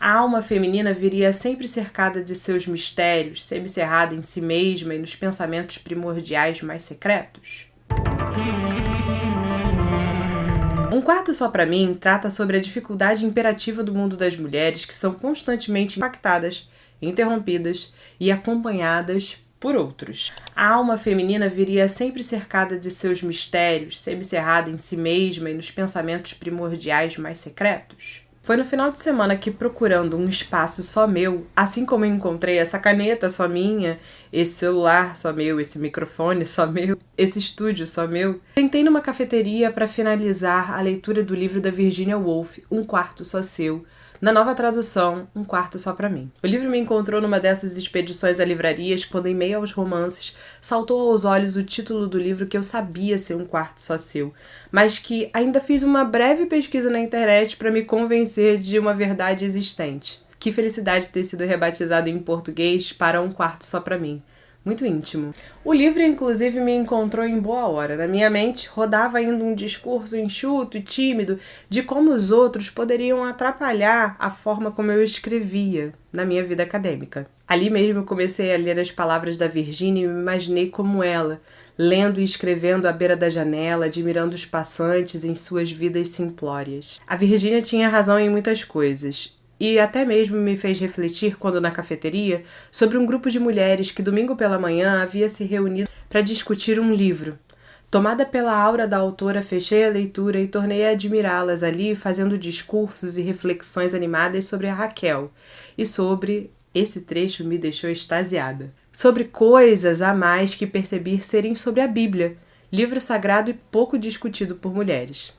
A alma feminina viria sempre cercada de seus mistérios, semicerrada em si mesma e nos pensamentos primordiais mais secretos? Um Quarto Só Pra Mim trata sobre a dificuldade imperativa do mundo das mulheres que são constantemente impactadas, interrompidas e acompanhadas por outros. A alma feminina viria sempre cercada de seus mistérios, semicerrada em si mesma e nos pensamentos primordiais mais secretos? Foi no final de semana que, procurando um espaço só meu, assim como eu encontrei essa caneta só minha, esse celular só meu, esse microfone só meu, esse estúdio só meu, sentei numa cafeteria para finalizar a leitura do livro da Virginia Woolf, Um Quarto Só Seu, na nova tradução, Um Quarto Só Pra Mim. O livro me encontrou numa dessas expedições a livrarias quando, em meio aos romances, saltou aos olhos o título do livro que eu sabia ser Um Quarto Só Seu, mas que ainda fiz uma breve pesquisa na internet para me convencer de uma verdade existente. Que felicidade ter sido rebatizado em português para Um Quarto Só Pra Mim. Muito íntimo. O livro, inclusive, me encontrou em boa hora. Na minha mente, rodava ainda um discurso enxuto e tímido de como os outros poderiam atrapalhar a forma como eu escrevia na minha vida acadêmica. Ali mesmo eu comecei a ler as palavras da Virginia e me imaginei como ela, lendo e escrevendo à beira da janela, admirando os passantes em suas vidas simplórias. A Virginia tinha razão em muitas coisas. E até mesmo me fez refletir, quando na cafeteria, sobre um grupo de mulheres que domingo pela manhã havia se reunido para discutir um livro. Tomada pela aura da autora, fechei a leitura e tornei a admirá-las ali, fazendo discursos e reflexões animadas sobre a Raquel. E sobre... esse trecho me deixou extasiada. Sobre coisas a mais que percebi serem sobre a Bíblia, livro sagrado e pouco discutido por mulheres.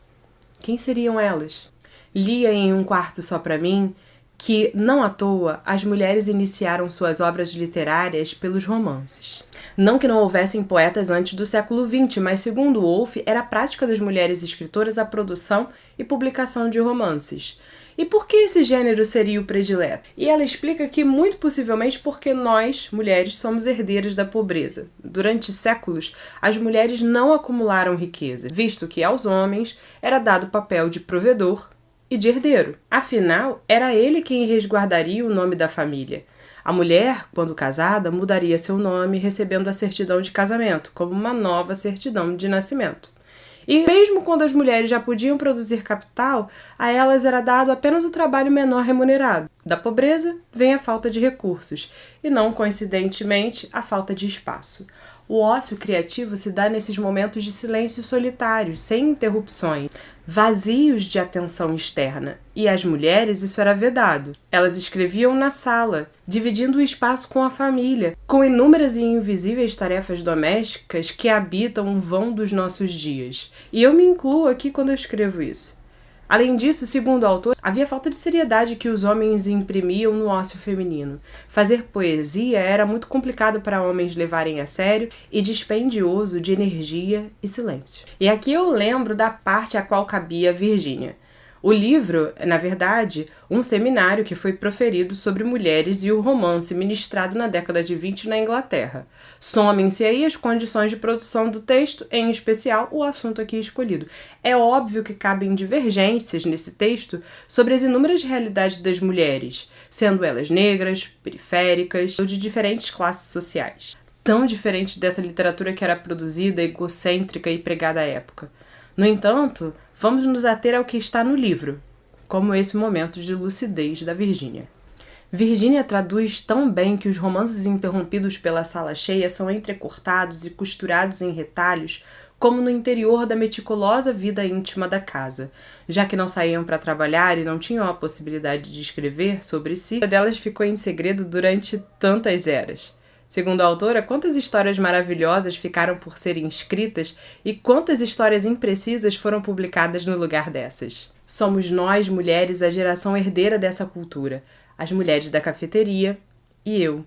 Quem seriam elas? Lia em Um Quarto Só Pra Mim que, não à toa, as mulheres iniciaram suas obras literárias pelos romances. Não que não houvessem poetas antes do século XX, mas, segundo Woolf, era a prática das mulheres escritoras a produção e publicação de romances. E por que esse gênero seria o predileto? E ela explica que, muito possivelmente, porque nós, mulheres, somos herdeiras da pobreza. Durante séculos, as mulheres não acumularam riqueza, visto que aos homens era dado o papel de provedor e de herdeiro. Afinal, era ele quem resguardaria o nome da família. A mulher, quando casada, mudaria seu nome, recebendo a certidão de casamento, como uma nova certidão de nascimento. E mesmo quando as mulheres já podiam produzir capital, a elas era dado apenas o trabalho menor remunerado. Da pobreza vem a falta de recursos, e não coincidentemente, a falta de espaço. O ócio criativo se dá nesses momentos de silêncio solitário, sem interrupções, vazios de atenção externa. E às mulheres isso era vedado. Elas escreviam na sala, dividindo o espaço com a família, com inúmeras e invisíveis tarefas domésticas que habitam o vão dos nossos dias. E eu me incluo aqui quando eu escrevo isso. Além disso, segundo o autor, havia falta de seriedade que os homens imprimiam no ócio feminino. Fazer poesia era muito complicado para homens levarem a sério e dispendioso de energia e silêncio. E aqui eu lembro da parte a qual cabia a Virginia. O livro, na verdade, um seminário que foi proferido sobre mulheres e o romance ministrado na década de 20 na Inglaterra. Somem-se aí as condições de produção do texto, em especial o assunto aqui escolhido. É óbvio que cabem divergências nesse texto sobre as inúmeras realidades das mulheres, sendo elas negras, periféricas ou de diferentes classes sociais. Tão diferente dessa literatura que era produzida, egocêntrica e pregada à época. No entanto, vamos nos ater ao que está no livro, como esse momento de lucidez da Virginia. Virginia traduz tão bem que os romances interrompidos pela sala cheia são entrecortados e costurados em retalhos, como no interior da meticulosa vida íntima da casa. Já que não saíam para trabalhar e não tinham a possibilidade de escrever sobre si, a delas ficou em segredo durante tantas eras. Segundo a autora, quantas histórias maravilhosas ficaram por serem escritas e quantas histórias imprecisas foram publicadas no lugar dessas. Somos nós, mulheres, a geração herdeira dessa cultura, as mulheres da cafeteria e eu.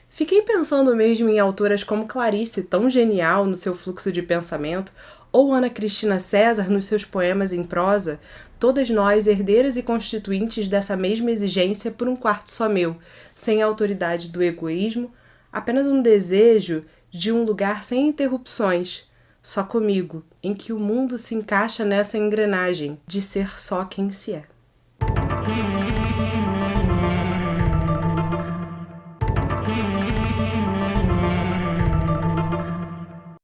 Fiquei pensando mesmo em autoras como Clarice, tão genial no seu fluxo de pensamento, ou Ana Cristina César nos seus poemas em prosa, todas nós herdeiras e constituintes dessa mesma exigência por um quarto só meu, sem a autoridade do egoísmo, apenas um desejo de um lugar sem interrupções, só comigo, em que o mundo se encaixa nessa engrenagem de ser só quem se é.